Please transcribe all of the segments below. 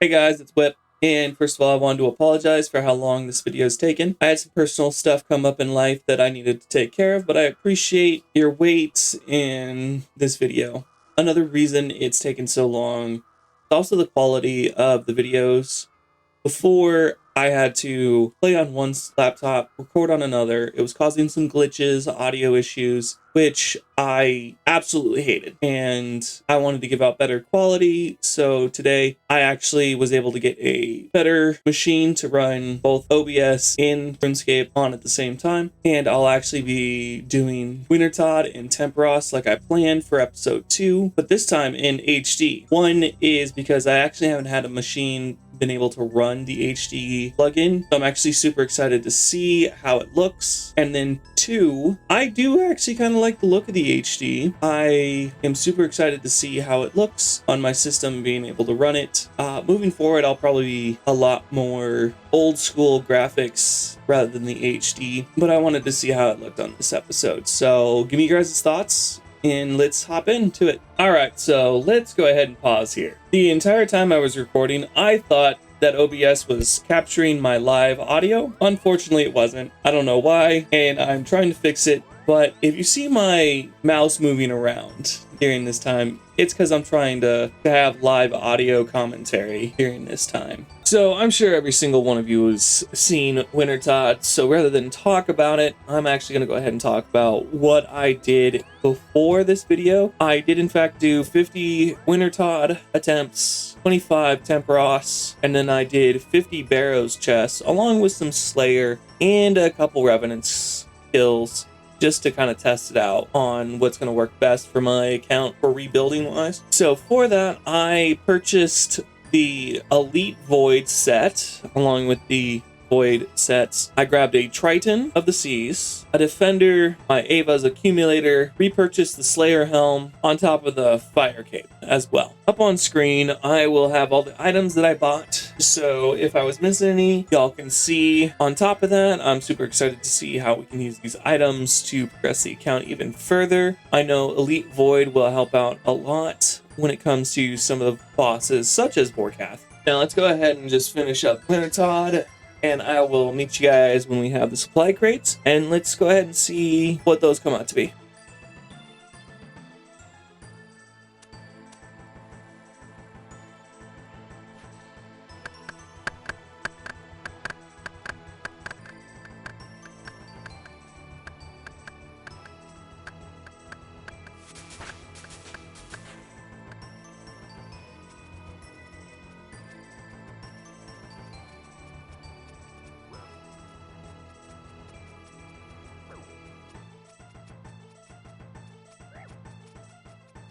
Hey guys, it's Whip. And first of all, I wanted to apologize for how long this video has taken. I had some personal stuff come up in life that I needed to take care of, but I appreciate your wait in this video. Another reason it's taken so long is also the quality of the videos. Before, I had to play on one laptop, record on another. It was causing some glitches, audio issues, which I absolutely hated. And I wanted to give out better quality. So today I actually was able to get a better machine to run both OBS and RuneScape on at the same time. And I'll actually be doing Wintertod and Temperos like I planned for episode 2, but this time in HD. One is because I actually haven't had a machine been able to run the HD plugin. So I'm actually super excited to see how it looks. And then 2, I do actually kind of like the look of the HD. I am super excited to see how it looks on my system, being able to run it. Moving forward, I'll probably be a lot more old school graphics rather than the HD, but I wanted to see how it looked on this episode. So give me your guys' thoughts and let's hop into it. All right, so let's go ahead and pause here. The entire time I was recording, I thought that OBS was capturing my live audio. Unfortunately, it wasn't. I don't know why, and I'm trying to fix it. But if you see my mouse moving around during this time, it's because I'm trying to have live audio commentary during this time. So I'm sure every single one of you has seen Wintertod, so rather than talk about it, I'm actually going to go ahead and talk about what I did before this video. I did in fact do 50 Wintertod attempts, 25 Temperos, and then I did 50 Barrows chests, along with some Slayer and a couple Revenants kills, just to kind of test it out on what's going to work best for my account for rebuilding wise. So for that, I purchased the Elite Void set along with the Void sets. I grabbed a Triton of the Seas, a Defender, my Ava's Accumulator, repurchased the Slayer Helm on top of the Fire Cape as well. Up on screen, I will have all the items that I bought. So if I was missing any, y'all can see. On top of that, I'm super excited to see how we can use these items to progress the account even further. I know Elite Void will help out a lot when it comes to some of the bosses, such as Vorkath. Now let's go ahead and just finish up Wintertod, and I will meet you guys when we have the supply crates, and let's go ahead and see what those come out to be.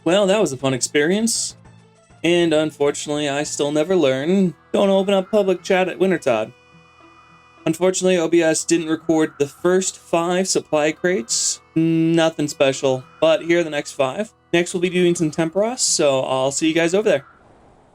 Well, that was a fun experience, and unfortunately I still never learn. Don't open up public chat at Wintertod. Unfortunately, OBS didn't record the first 5 supply crates. Nothing special, but here are the next 5. Next we'll be doing some Temperos, so I'll see you guys over there.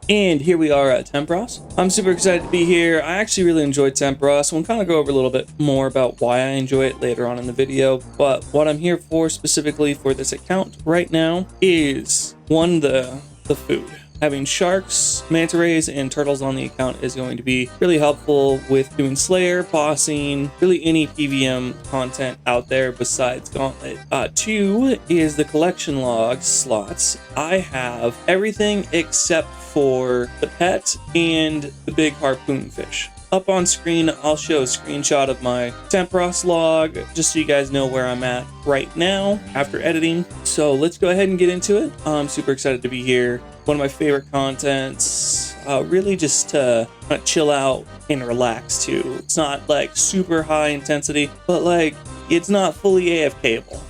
And here we are at Temperos. I'm super excited to be here. I actually really enjoyed Temperos. We'll kind of go over a little bit more about why I enjoy it later on in the video. But what I'm here for specifically for this account right now is, one, the food. Having sharks, manta rays, and turtles on the account is going to be really helpful with doing Slayer, bossing, really any PVM content out there besides Gauntlet. 2 is the collection log slots. I have everything except for the pet and the big harpoon fish. Up on screen, I'll show a screenshot of my Temperos log, just so you guys know where I'm at right now after editing. So let's go ahead and get into it. I'm super excited to be here. One of my favorite contents, really just to kind of chill out and relax too. It's not like super high intensity, but like it's not fully AFKable.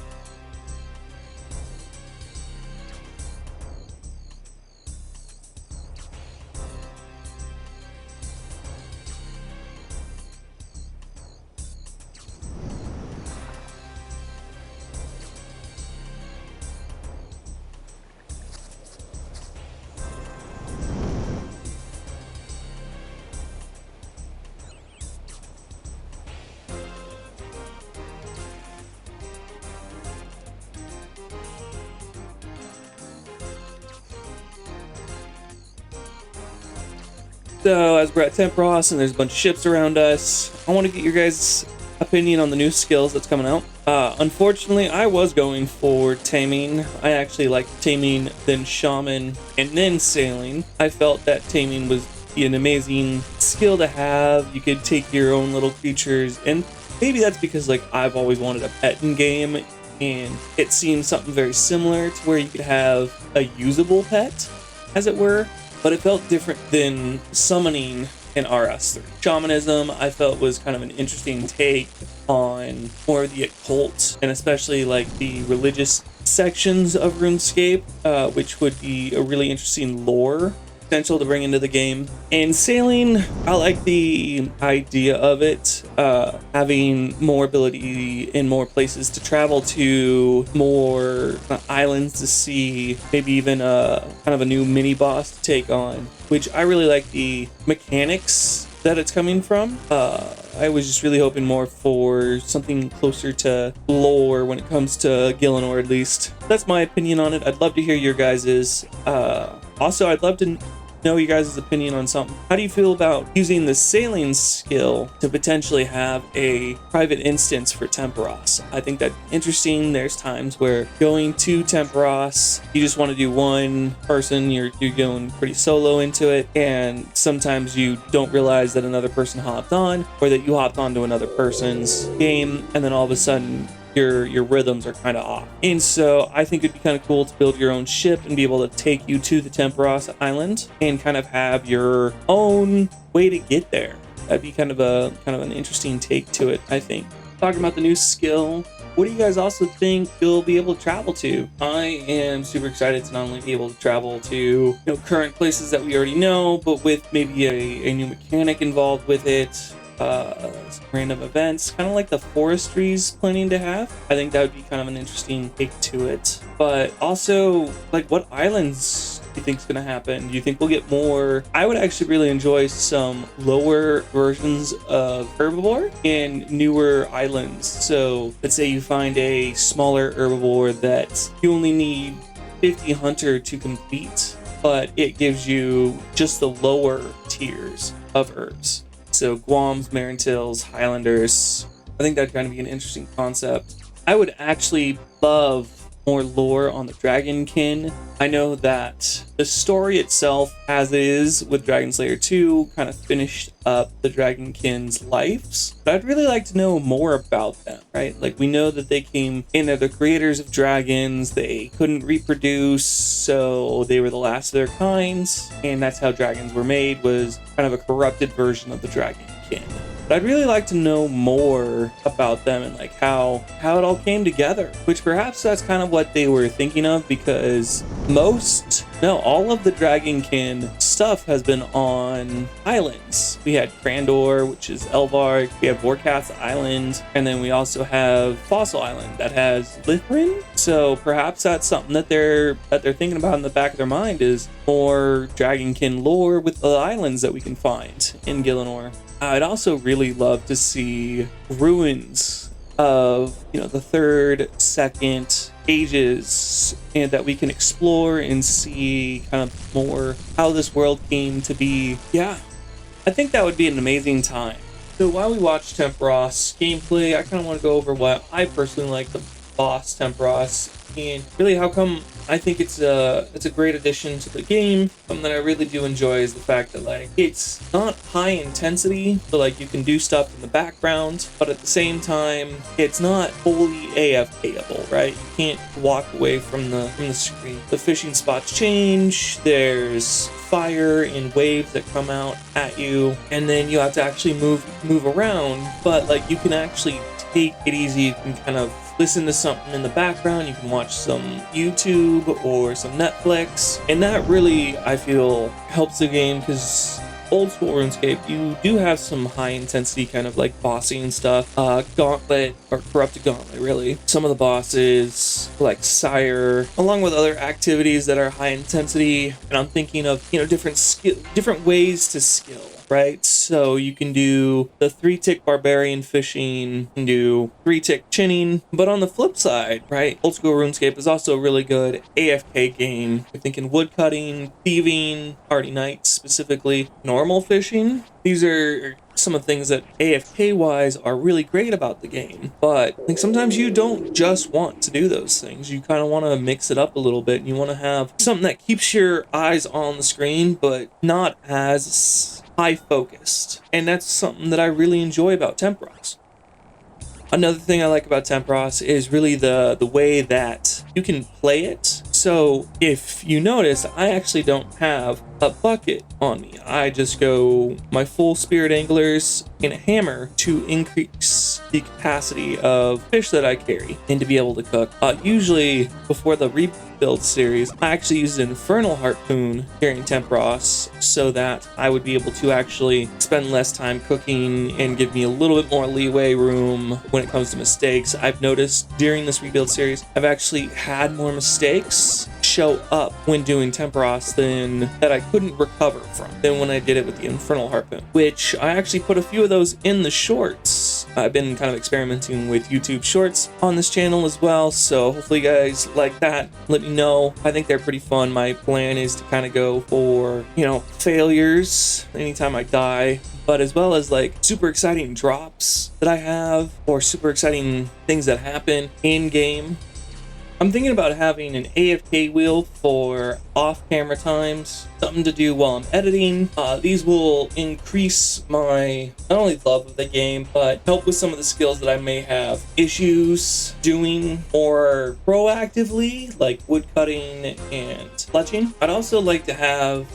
So as we're at Tempros and there's a bunch of ships around us, I want to get your guys' opinion on the new skills that's coming out. Unfortunately, I was going for taming. I actually like taming, then shaman, and then sailing. I felt that taming was an amazing skill to have. You could take your own little creatures, and maybe that's because like I've always wanted a pet in game, and it seemed something very similar to where you could have a usable pet, as it were, but it felt different than summoning in RS3. Shamanism, I felt, was kind of an interesting take on more of the occult, and especially like the religious sections of RuneScape, which would be a really interesting lore potential to bring into the game. And sailing, I like the idea of it, having more ability in more places to travel to, more islands to see, maybe even a kind of a new mini boss to take on, which I really like the mechanics that it's coming from. I was just really hoping more for something closer to lore when it comes to Gillinor, at least. That's my opinion on it. I'd love to hear your guys's. Also, I'd love to know you guys' opinion on something. How do you feel about using the sailing skill to potentially have a private instance for Tempros? I think that's interesting. There's times where going to Tempros, you just want to do one person, you're going pretty solo into it, and sometimes you don't realize that another person hopped on, or that you hopped onto another person's game, and then all of a sudden your rhythms are kind of off. And so I think it'd be kind of cool to build your own ship and be able to take you to the Tempros island and kind of have your own way to get there. That'd be kind of an interesting take to it, I think. Talking about the new skill, what do you guys also think you'll be able to travel to? I am super excited to not only be able to travel to current places that we already know, but with maybe a new mechanic involved with it. Some random events, kind of like the forestry's planning to have. I think that would be kind of an interesting take to it. But also, like, what islands do you think is going to happen? Do you think we'll get more? I would actually really enjoy some lower versions of herbivore and newer islands. So let's say you find a smaller herbivore that you only need 50 hunter to complete, but it gives you just the lower tiers of herbs. So Guams, Marintils, Highlanders. I think that'd kind of be an interesting concept. I would actually love more lore on the Dragonkin. I know that the story itself, as is with Dragon Slayer 2, kind of finished up the Dragonkin's lives. But I'd really like to know more about them, right? Like, we know that they came in, they're the creators of dragons, they couldn't reproduce, so they were the last of their kinds, and that's how dragons were made, was kind of a corrupted version of the Dragonkin. But I'd really like to know more about them and like how it all came together, which perhaps that's kind of what they were thinking of, because all of the Dragonkin stuff has been on islands. We had Crandor, which is Elvark, we have Vorkath Island, and then we also have Fossil Island that has Lithrin. So perhaps that's something that they're thinking about in the back of their mind, is more Dragonkin lore with the islands that we can find in Gillinor. I'd also really love to see ruins of, the third, second ages, and that we can explore and see kind of more how this world came to be. Yeah, I think that would be an amazing time. So while we watch Tempros gameplay, I kind of want to go over what I personally like the boss Tempros, and really how come I think it's a great addition to the game. Something that I really do enjoy is the fact that, like, it's not high intensity, so like you can do stuff in the background, but at the same time it's not wholly AFKable, right? You can't walk away from the screen. The fishing spots change, there's fire and waves that come out at you, and then you have to actually move around, but like you can actually take it easy. You can kind of listen to something in the background, you can watch some YouTube or some Netflix, and that really, I feel, helps the game, because old school RuneScape, you do have some high intensity kind of like bossing and stuff. Gauntlet, or Corrupted Gauntlet, really. Some of the bosses, like Sire, along with other activities that are high intensity, and I'm thinking of, different ways to skill. right? So you can do the 3-tick barbarian fishing, you can do 3-tick chinning. But on the flip side, right, old school RuneScape is also a really good AFK game. You're thinking woodcutting, thieving, party nights specifically, normal fishing. These are some of the things that AFK wise are really great about the game, but like sometimes you don't just want to do those things. You kind of want to mix it up a little bit, and you want to have something that keeps your eyes on the screen but not as high focused, and that's something that I really enjoy about Tempros. Another thing I like about Tempros is really the way that you can play it. So if you notice, I actually don't have a bucket on me. I just go my full spirit anglers and a hammer to increase the capacity of fish that I carry and to be able to cook. Usually before the rebuild series, I actually used an infernal harpoon during Tempros so that I would be able to actually spend less time cooking and give me a little bit more leeway room when it comes to mistakes. I've noticed during this rebuild series, I've actually had more mistakes show up when doing Tempros than that I couldn't recover from than when I did it with the infernal harpoon, which I actually put a few of those in the shorts. I've been kind of experimenting with YouTube shorts on this channel as well, so hopefully you guys like that. Let me know. I think they're pretty fun. My plan is to kind of go for, failures anytime I die, but as well as like super exciting drops that I have or super exciting things that happen in game. I'm thinking about having an AFK wheel for off-camera times, something to do while I'm editing. These will increase my not only love of the game, but help with some of the skills that I may have issues doing more proactively, like woodcutting and fletching. I'd also like to have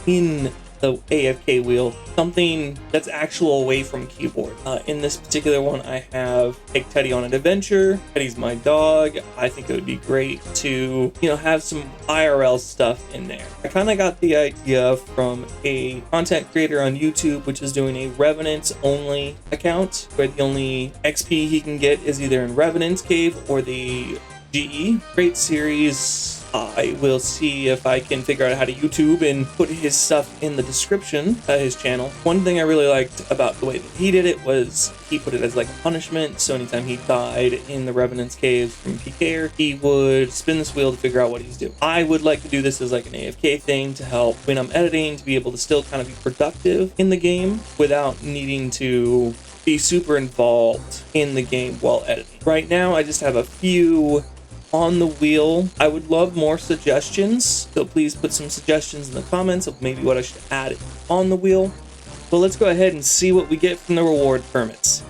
in the AFK wheel something that's actual away from keyboard. In this particular one, I have take Teddy on an adventure. Teddy's my dog. I think it would be great to have some IRL stuff in there. I kind of got the idea from a content creator on YouTube, which is doing a Revenants only account where the only XP he can get is either in Revenant's Cave or the GE. Great series. I will see if I can figure out how to YouTube and put his stuff in the description of his channel. One thing I really liked about the way that he did it was he put it as like a punishment. So anytime he died in the Revenant's Cave from PKer, he would spin this wheel to figure out what he's doing. I would like to do this as like an AFK thing to help when I'm editing, to be able to still kind of be productive in the game without needing to be super involved in the game while editing. Right now, I just have a few on the wheel. I would love more suggestions, so please put some suggestions in the comments of maybe what I should add on the wheel. But let's go ahead and see what we get from the reward permits.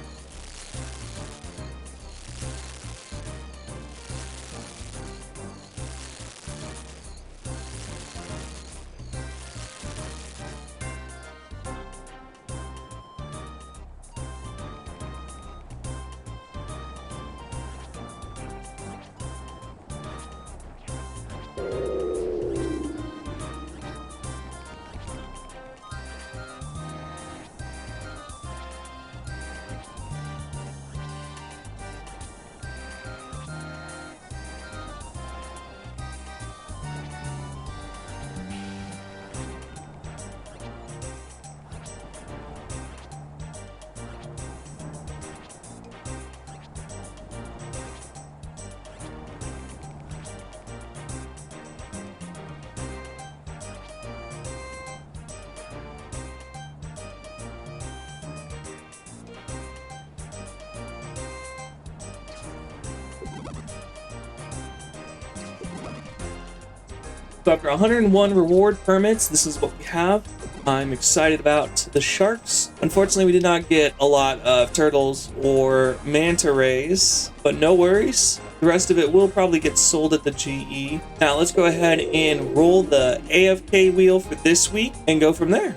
So after 101 reward permits, this is what we have. I'm excited about the sharks. Unfortunately, we did not get a lot of turtles or manta rays, but no worries. The rest of it will probably get sold at the GE. Now let's go ahead and roll the AFK wheel for this week and go from there.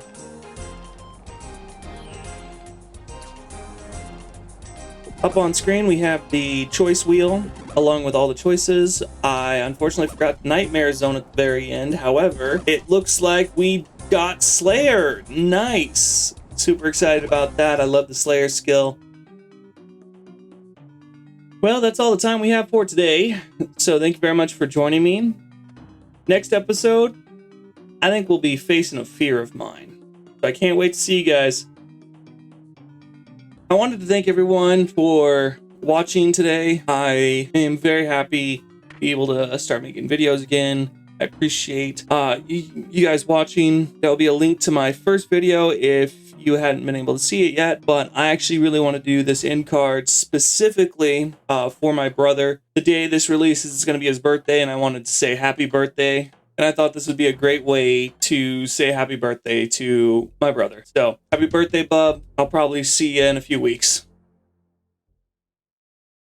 Up on screen, we have the choice wheel along with all the choices. I unfortunately forgot Nightmare Zone at the very end. However, it looks like we got Slayer. Nice. Super excited about that. I love the Slayer skill. Well, that's all the time we have for today. So thank you very much for joining me. Next episode, I think we'll be facing a fear of mine. I can't wait to see you guys. I wanted to thank everyone for watching today. I am very happy to be able to start making videos again. I appreciate you guys watching. There'll be a link to my first video if you hadn't been able to see it yet, but I actually really want to do this end card specifically for my brother. The day this releases is going to be his birthday, and I wanted to say happy birthday. And I thought this would be a great way to say happy birthday to my brother. So happy birthday, bub. I'll probably see you in a few weeks.